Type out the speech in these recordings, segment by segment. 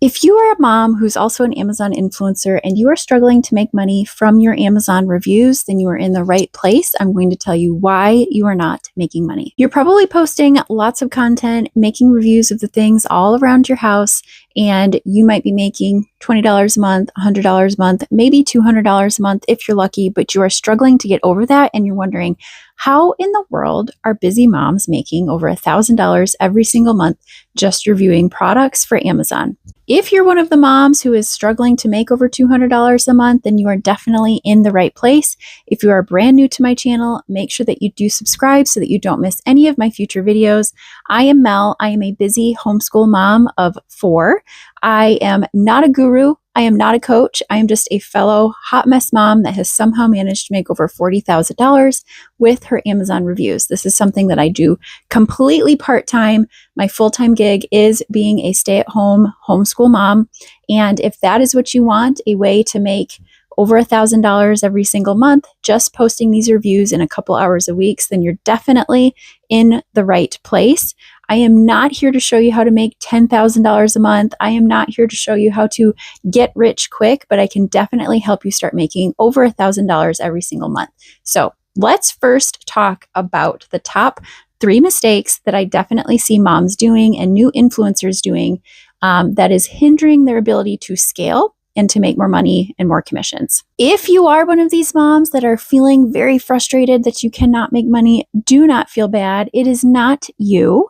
If you are a mom who's also an Amazon influencer and you are struggling to make money from your Amazon reviews, then you are in the right place. I'm going to tell you why you are not making money. You're probably posting lots of content, making reviews of the things all around your house, and you might be making $20 a month, $100 a month, maybe $200 a month if you're lucky, but you are struggling to get over that and you're wondering, how in the world are busy moms making over $1,000 every single month just reviewing products for Amazon? If you're one of the moms who is struggling to make over $200 a month, then you are definitely in the right place. If you are brand new to my channel, make sure that you do subscribe so that you don't miss any of my future videos. I am Mel. I am a busy homeschool mom of 4. I am not a guru. I am not a coach. I am just a fellow hot mess mom that has somehow managed to make over $40,000 with her Amazon reviews. This is something that I do completely part-time. My full-time gig is being a stay-at-home homeschool mom. And if that is what you want, a way to make over $1,000 every single month, just posting these reviews in a couple hours a week, then you're definitely in the right place. I am not here to show you how to make $10,000 a month. I am not here to show you how to get rich quick, but I can definitely help you start making over $1,000 every single month. So let's first talk about the top 3 mistakes that I definitely see moms doing and new influencers doing that is hindering their ability to scale and to make more money and more commissions. If you are one of these moms that are feeling very frustrated that you cannot make money, do not feel bad. It is not you.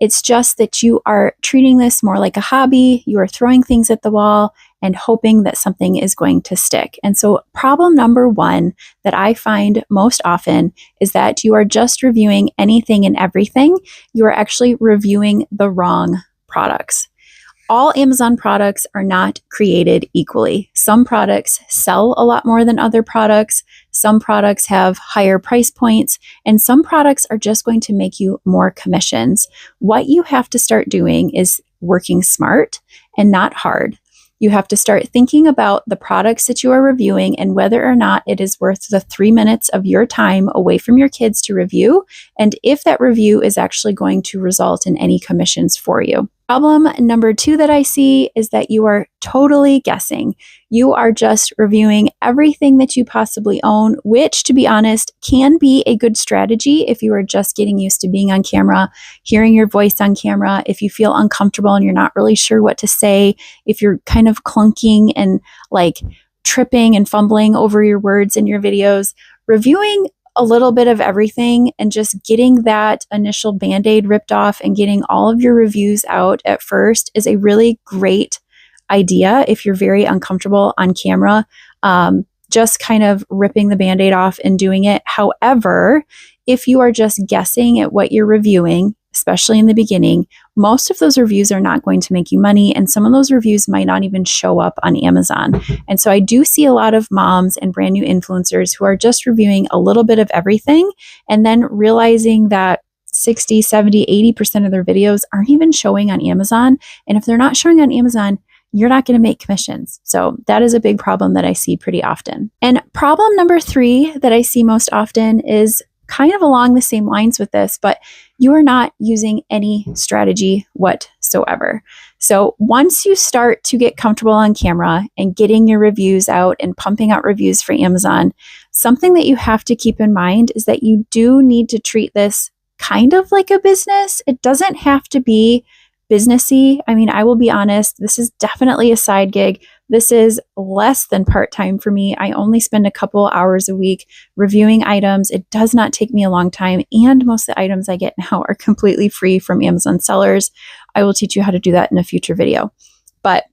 It's just that you are treating this more like a hobby. You are throwing things at the wall and hoping that something is going to stick. And so problem number 1 that I find most often is that you are just reviewing anything and everything. You are actually reviewing the wrong products. All Amazon products are not created equally. Some products sell a lot more than other products. Some products have higher price points, and some products are just going to make you more commissions. What you have to start doing is working smart and not hard. You have to start thinking about the products that you are reviewing and whether or not it is worth the 3 minutes of your time away from your kids to review, and if that review is actually going to result in any commissions for you. Problem number 2 that I see is that you are totally guessing. You are just reviewing everything that you possibly own, which, to be honest, can be a good strategy if you are just getting used to being on camera, hearing your voice on camera, if you feel uncomfortable and you're not really sure what to say, if you're kind of clunking and like tripping and fumbling over your words in your videos. Reviewing a little bit of everything and just getting that initial Band-Aid ripped off and getting all of your reviews out at first is a really great idea if you're very uncomfortable on camera, just kind of ripping the Band-Aid off and doing it. However, if you are just guessing at what you're reviewing, especially in the beginning, most of those reviews are not going to make you money, and some of those reviews might not even show up on Amazon. And so I do see a lot of moms and brand new influencers who are just reviewing a little bit of everything and then realizing that 60, 70, 80% of their videos aren't even showing on Amazon. And if they're not showing on Amazon, you're not going to make commissions. So that is a big problem that I see pretty often. And problem number 3 that I see most often is kind of along the same lines with this, but you are not using any strategy whatsoever. So once you start to get comfortable on camera and getting your reviews out and pumping out reviews for Amazon, something that you have to keep in mind is that you do need to treat this kind of like a business. It doesn't have to be businessy. I mean, I will be honest, this is definitely a side gig. This is less than part-time for me. I only spend a couple hours a week reviewing items. It does not take me a long time, and most of the items I get now are completely free from Amazon sellers. I will teach you how to do that in a future video. But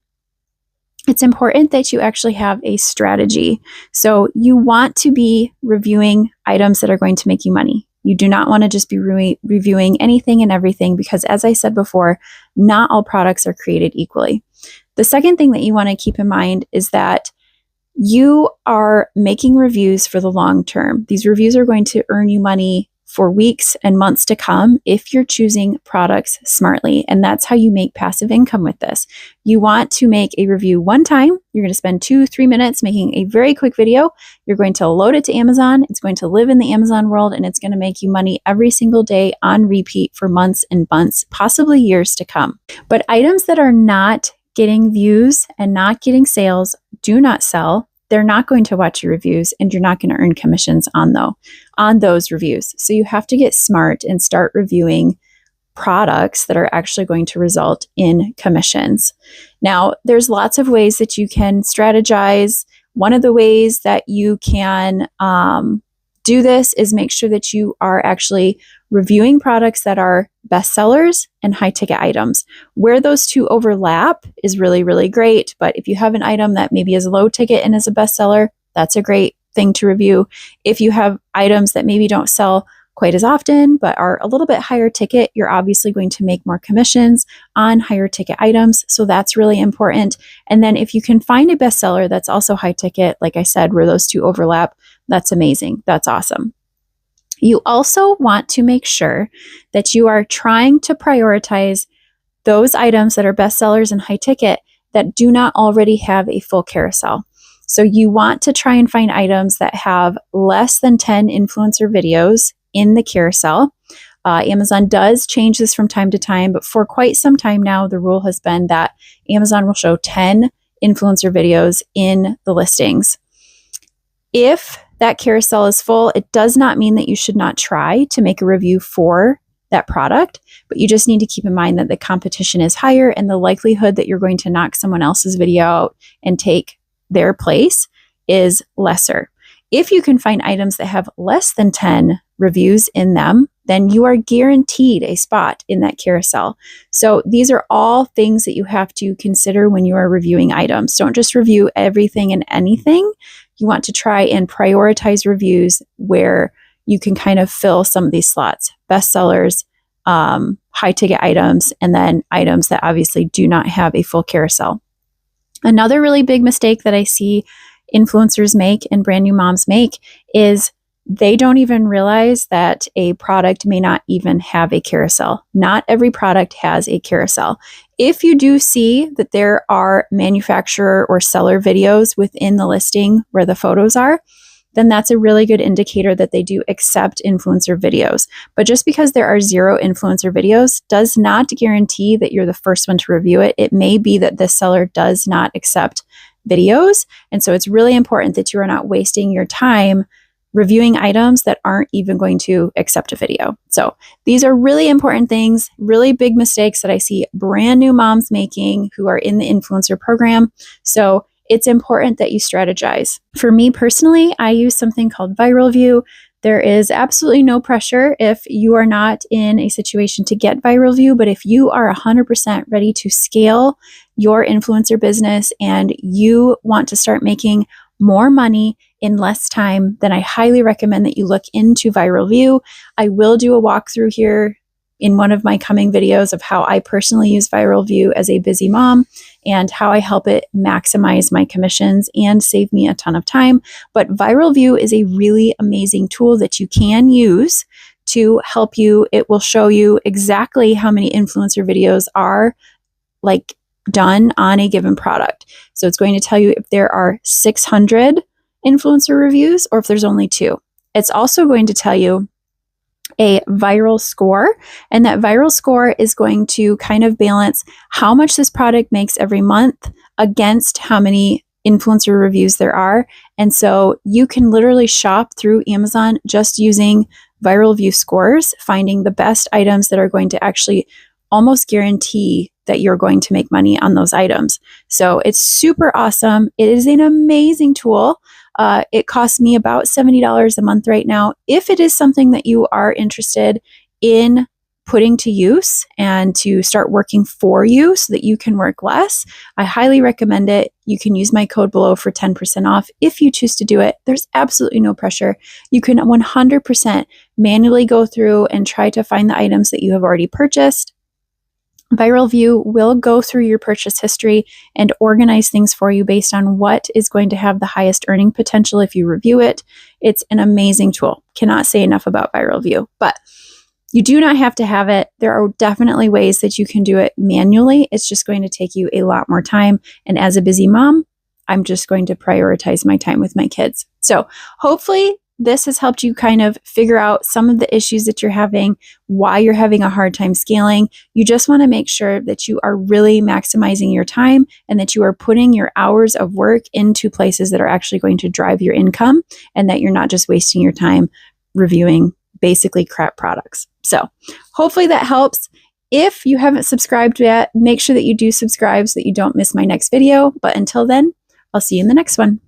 it's important that you actually have a strategy. So you want to be reviewing items that are going to make you money. You do not want to just be reviewing anything and everything because, as I said before, not all products are created equally. The second thing that you want to keep in mind is that you are making reviews for the long term. These reviews are going to earn you money for weeks and months to come if you're choosing products smartly. And that's how you make passive income with this. You want to make a review one time. You're going to spend 2-3 minutes making a very quick video. You're going to load it to Amazon. It's going to live in the Amazon world, and it's going to make you money every single day on repeat for months and months, possibly years to come. But items that are not getting views and not getting sales do not sell. They're not going to watch your reviews, and you're not going to earn commissions on those reviews. So you have to get smart and start reviewing products that are actually going to result in commissions. Now, there's lots of ways that you can strategize. One of the ways that you can do this is make sure that you are actually reviewing products that are bestsellers and high ticket items. Where those two overlap is really, really great. But if you have an item that maybe is low ticket and is a bestseller, that's a great thing to review. If you have items that maybe don't sell quite as often, but are a little bit higher ticket, you're obviously going to make more commissions on higher ticket items. So that's really important. And then if you can find a bestseller that's also high ticket, like I said, where those two overlap, that's amazing. That's awesome. You also want to make sure that you are trying to prioritize those items that are bestsellers and high ticket that do not already have a full carousel. So you want to try and find items that have less than 10 influencer videos in the carousel. Amazon does change this from time to time, but for quite some time now, the rule has been that Amazon will show 10 influencer videos in the listings. If that carousel is full, it does not mean that you should not try to make a review for that product, but you just need to keep in mind that the competition is higher and the likelihood that you're going to knock someone else's video out and take their place is lesser. If you can find items that have less than 10 reviews in them, then you are guaranteed a spot in that carousel. So these are all things that you have to consider when you are reviewing items. Don't just review everything and anything. You want to try and prioritize reviews where you can kind of fill some of these slots: bestsellers, high ticket items, and then items that obviously do not have a full carousel. Another really big mistake that I see influencers make and brand new moms make is they don't even realize that a product may not even have a carousel. Not every product has a carousel. If you do see that there are manufacturer or seller videos within the listing where the photos are, then that's a really good indicator that they do accept influencer videos. But just because there are 0 influencer videos does not guarantee that you're the first one to review it. It may be that the seller does not accept videos. And so it's really important that you are not wasting your time reviewing items that aren't even going to accept a video. So these are really important things, really big mistakes that I see brand new moms making who are in the influencer program. So it's important that you strategize. For me personally, I use something called Viral View. There is absolutely no pressure if you are not in a situation to get Viral View, but if you are 100% ready to scale your influencer business and you want to start making more money in less time, then I highly recommend that you look into Viral View. I will do a walkthrough here in one of my coming videos of how I personally use Viral View as a busy mom and how I help it maximize my commissions and save me a ton of time. But Viral View is a really amazing tool that you can use to help you. It will show you exactly how many influencer videos are done on a given product. So it's going to tell you if there are 600 influencer reviews or if there's only 2. It's also going to tell you a viral score, and that viral score is going to kind of balance how much this product makes every month against how many influencer reviews there are. And so you can literally shop through Amazon just using Viral View scores, finding the best items that are going to actually almost guarantee that you're going to make money on those items. So it's super awesome. It is an amazing tool. It costs me about $70 a month right now. If it is something that you are interested in putting to use and to start working for you so that you can work less, I highly recommend it. You can use my code below for 10% off if you choose to do it. There's absolutely no pressure. You can 100% manually go through and try to find the items that you have already purchased. Viral View will go through your purchase history and organize things for you based on what is going to have the highest earning potential if you review it. It's an amazing tool. Cannot say enough about Viral View, but you do not have to have it. There are definitely ways that you can do it manually. It's just going to take you a lot more time. And as a busy mom, I'm just going to prioritize my time with my kids. So hopefully this has helped you kind of figure out some of the issues that you're having, why you're having a hard time scaling. You just want to make sure that you are really maximizing your time and that you are putting your hours of work into places that are actually going to drive your income, and that you're not just wasting your time reviewing basically crap products. So hopefully that helps. If you haven't subscribed yet, make sure that you do subscribe so that you don't miss my next video. But until then, I'll see you in the next one.